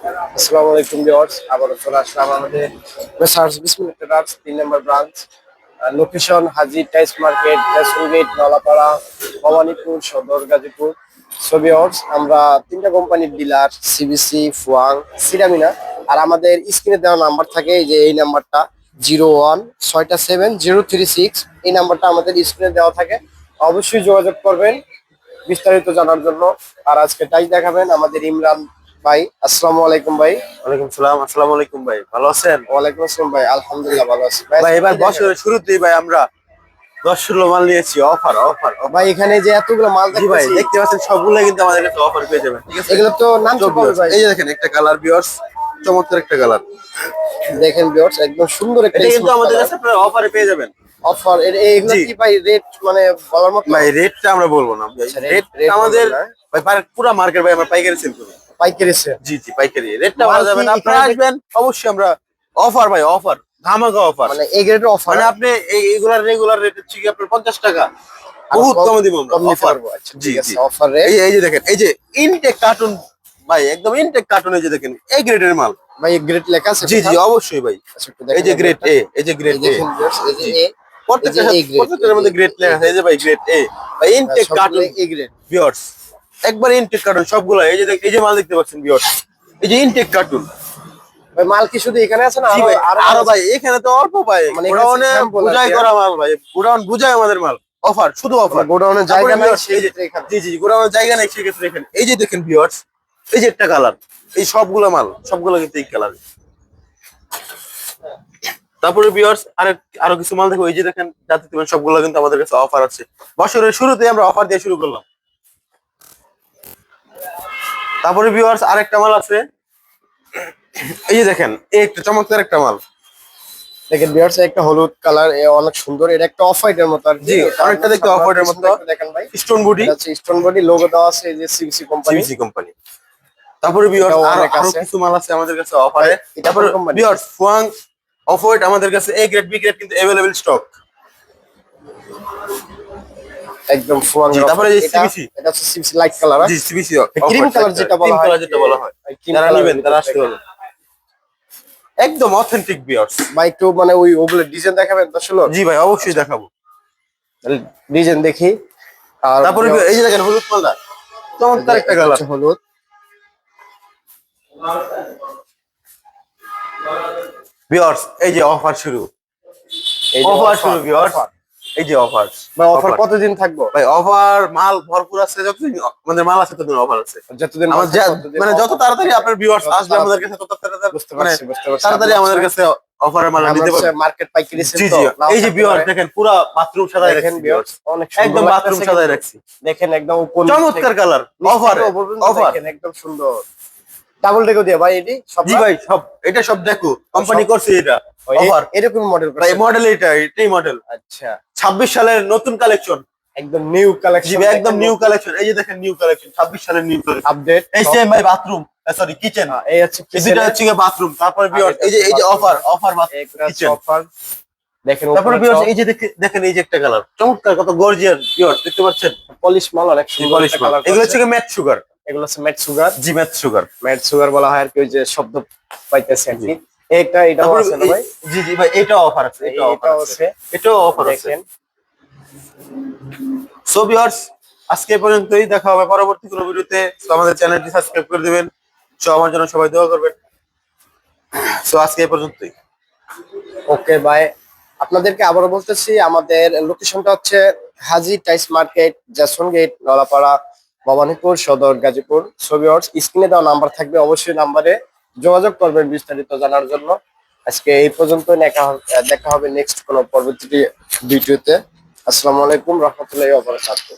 আসসালামু আলাইকুম ভিউয়ার্স, আবারও চলে আসলাম আমাদের মেসার্স বিসমিল্লাহ ট্রেডার্স 3 নম্বর ব্রাঞ্চ, লোকেশন হাজি টাইস market, ration gate, Nalapara, Bhabanipur সদর, গাজীপুর। সো ভিউয়ার্স, আমরা তিনটা কোম্পানির ডিলার, সিবিসি, ফুয়াং, সিরামিনা। আর আমাদের স্ক্রিনে দেওয়া নাম্বার থাকে, এই যে এই নাম্বারটা 01-67036, এই নাম্বারটা আমাদের স্ক্রিনে দেওয়া থাকে। অবশ্যই যোগাযোগ করবেন বিস্তারিত জানার জন্য। আর আজকে টাইস দেখাবেন আমাদের ইমরান ভাই। আসসালামু আলাইকুম ভাই। ওয়ালাইকুম সালাম। আসসালামু আলাইকুম ভাই, ভালো আছেন? ওয়ালাইকুম আসসালাম ভাই, আলহামদুলিল্লাহ ভালো আছি ভাই এবার বছরের শুরুতেই ভাই আমরা 10-16 মাল নিয়েছি। অফার অফার ভাই। এখানে যে এতগুলো মাল জি ভাই, দেখতেছি, দেখতে পাচ্ছেন সবগুলো কিন্তু আমাদের কাছে অফার পেয়ে যাবেন, ঠিক আছে? এগুলো তো নাম তো কি পাবে ভাই? এই যে দেখেন একটা কালার ভিউয়ার্স, চমৎকার একটা কালার। দেখেন ভিউয়ার্স, একদম সুন্দর একটা এটা কিন্তু আমাদের কাছে আপনারা অফারে পেয়ে যাবেন। অফার। এগুলো জি কি ভাই রেট মানে বলার মতো? ভাই রেটটা আমরা বলবো না ভাই, আচ্ছা, রেট রেট আমাদের বলবেন না? ভাই পুরো মার্কেট ভাই আমরা পাইকারি সেল করি। পাইকারি সেল। জি জি পাইকারি রেটটা মাল বলা কি যাবে না, আপনারা এখানে আসবেন অবশ্যই। আমরা অফার ভাই, অফার ধামাকা অফার। মানে এই গ্রেডের অফার, মানে আপনি এইগুলার রেগুলার রেট হচ্ছে কি আপনার 50 টাকা, আর বহুত কম কমে দিব আমরা কম নিতে অফার। পারবো। আচ্ছা জি ঠিক আছে, জি অফার রেট। এই যে দেখেন, এই যে ইনটেক কার্টুন ভাই, একদম ইনটেক কার্টুন। এই যে দেখেন এই গ্রেডের মাল। ভাই গ্রেড লেখা আছে জি জি কোথাও? অবশ্যই ভাই। আচ্ছা একটু এই দেখেন যে এই গ্রেড গ্রেডটা। এ, এই যে গ্রেড এই এ, দেখেন ভিউয়ার্স, এই যে জি এ, এই যে প্রত্যেকটা এই গ্রেড, প্রত্যেকটার মধ্যে গ্রেড লেখা আছে। এই যে ভাই গ্রেড এ ভাই, ইনটেক সবগুলো কার্টুন এই গ্রেড। ভিউয়ার্স, একবার ইনটেক কার্টুন সবগুলো। এই যে এই যে মাল দেখতে পাচ্ছেন ভিউয়ার্স, এই যে ইনটেক কার্টুন। ভাই মাল কি শুধু এখানে আছে না জি আরো ভাই, আরো আরো আছে? ভাই এখানে তো অল্প ভাই, মানে এখানে গোডাউনে sample আর বুঝাই কি, করা মাল ভাই, গোডাউন বুঝাই আমাদের মাল। অফার, শুধু অফার। মানে গোডাউনের জায়গা নাই সেই ক্ষেত্রে এখানে। জি জি গোডাউনের জায়গা নেই সেক্ষেত্রে এখানে। এই যে দেখেন ভিউয়ার্স, এই যে একটা কালার, এই সবগুলো মাল সবগুলো কিন্তু এই কালার। তারপরে ভিউয়ার্স আরো কিছু মাল দেখো। এই যে দেখেন যাতে তুমি সবগুলো কিন্তু আমাদের কাছে অফার আছে। বছরের শুরুতে আমরা অফার দিয়ে শুরু করলাম। তারপরে ভিউয়ার্স আরেকটা মাল আছে, এই যে দেখেন এই একটা চমৎকার একটা মাল। দেখেন ভিউয়ার্স, একটা হলুদ কালার, অনেক সুন্দর। এটা একটা অফ হোয়াইটের মতো আর কি। জি অনেকটা দেখতে অফ হোয়াইটের মতো। দেখেন ভাই, স্টোন বডি, এটা হচ্ছে স্টোন বডি, লোগো দেওয়া আছে এই যে সিবিসি কোম্পানি। CBC company. তারপরে ভিউয়ার্স এটাও আরো অনেক আরো আছে। কিছু মাল আছে আমাদের কাছে অফারে। এটা তারপরে কোন company? Viewers Fu-Wang, off white আমাদের কাছে এ গ্রেড বি গ্রেড কিন্তু अवेलेबल স্টক। একদম ফুয়াং। জি তারপরে এই সিবিসি, এটা হচ্ছে সিবিসি লাইট কালার, জি সিবিসি ক্রিম কালার যেটা বলা ক্রিম হয়। কালার যেটা বলা হয়। ক্রিম যারা কালার নেবেন তারা আসতে পারবেন, একদম অথেন্টিক ভিউয়ার্স। ভাই একটু মানে ওগুলো ডিজাইন দেখাবেন তো আসলে? জি ভাই অবশ্যই দেখাবো। ডিজাইন দেখি। আর তারপরে এই যে দেখেন হলুদ মালটা, চমৎকার একটা কালার হলুদ। ভিউয়ার্স। এই যে অফার শুরু, এই যে অফার শুরু ভিউয়ার্স। offer। এই যে অফার, ভাই অফার কতদিন থাকবো? ভাই অফার মাল ভরপুর আছে, যতদিন আমাদের মাল আছে ততদিন অফার আছে। যতদিন আমার মানে যত তাড়াতাড়ি আপনার ভিউয়ার্স আসবে আমাদের কাছে তত বুঝতে মানে পারছি। তাড়াতাড়ি আমাদের কাছে অফারের মাল নিতে পারবে। মার্কেট পাইকারি সেল জি তো জি নাও এই যে থাকতে ভিউয়ার্স পারে। দেখেন পুরো বাথরুম সাজায় দেখেন রাখছি ভিউয়ার্স, অনেক সুন্দর একদম বাথরুম লাগতেছে সাজায় কিন্তু। রাখছি। দেখেন একদম উপর চমৎকার কালার, অফার অফার। দেখেন একদম সুন্দর। ডাবল ডেকো দিয়ে ভাই এটি সব? জি ভাই সব, এটা সব দেখো কোম্পানি করছে এটা অফার এরকম মডেল ভাই। মডেল এটাই মডেল। আচ্ছা, 26 সালের নতুন কালেকশন। একদম নিউ জি কালেকশন। ভাই একদম নিউ কালেকশন। এই যে দেখেন নিউ কালেকশন, 26 সালের নিউ কালেকশন আপডেট এই সেম ভাই বাথরুম, সরি কিচেন। এই হচ্ছে এই দুটো হচ্ছে বাথরুম। তারপরে ভিউয়ার্স এই যে অফার অফার কিচেন। অফার। দেখেন তারপরে ভিউয়ার্স এই যে দেখেন এই যে একটা কালার চমৎকার, কত গর্জিয়াস ভিউয়ার্স, দেখতে পাচ্ছেন পলিশ মাল, অনেক সুন্দর পলিশ একটা মাল। কালার। এগুলো হচ্ছে ম্যাট সুগার। এগুলো হচ্ছে ম্যাট সুগার। জি ম্যাট সুগার, ম্যাট সুগার বলা হয় আর কি, ওই যে শব্দ পাইতেছে আর কি। এটাও তারপরে আছে না ভাই? জি জি ভাই এটাও অফার আছে, এটাও অফার এটাও আছে, আছে। এটাও অফার আছে। দেখেন সো ভিউয়ার্স আজকে এই পর্যন্তই, দেখা হবে পরবর্তী কোনো ভিডিওতে। সো আমাদের চ্যানেলটি সাবস্ক্রাইব করে দিবেন। সো আমার জন্য সবাই দোয়া করবেন। সো আজকে এই পর্যন্তই। Okay bye. আপনাদেরকে আবারও বলতেছি, আমাদের লোকেশনটা হচ্ছে হাজি টাইস market, Jason gate, Nalapara, Bhabanipur সদর, গাজীপুর। সো ভিউয়ার্স, স্ক্রিনে দেওয়া নাম্বার থাকবে, অবশ্যই নাম্বারে যোগাযোগ করবেন বিস্তারিত জানার জন্য। আজকে এই পর্যন্ত, দেখা হবে নেক্সট কোনো পরবর্তী ভিডিওতে। আসসালামু আলাইকুম রহমতুল্লাহি ওয়া বারাকাতুহু।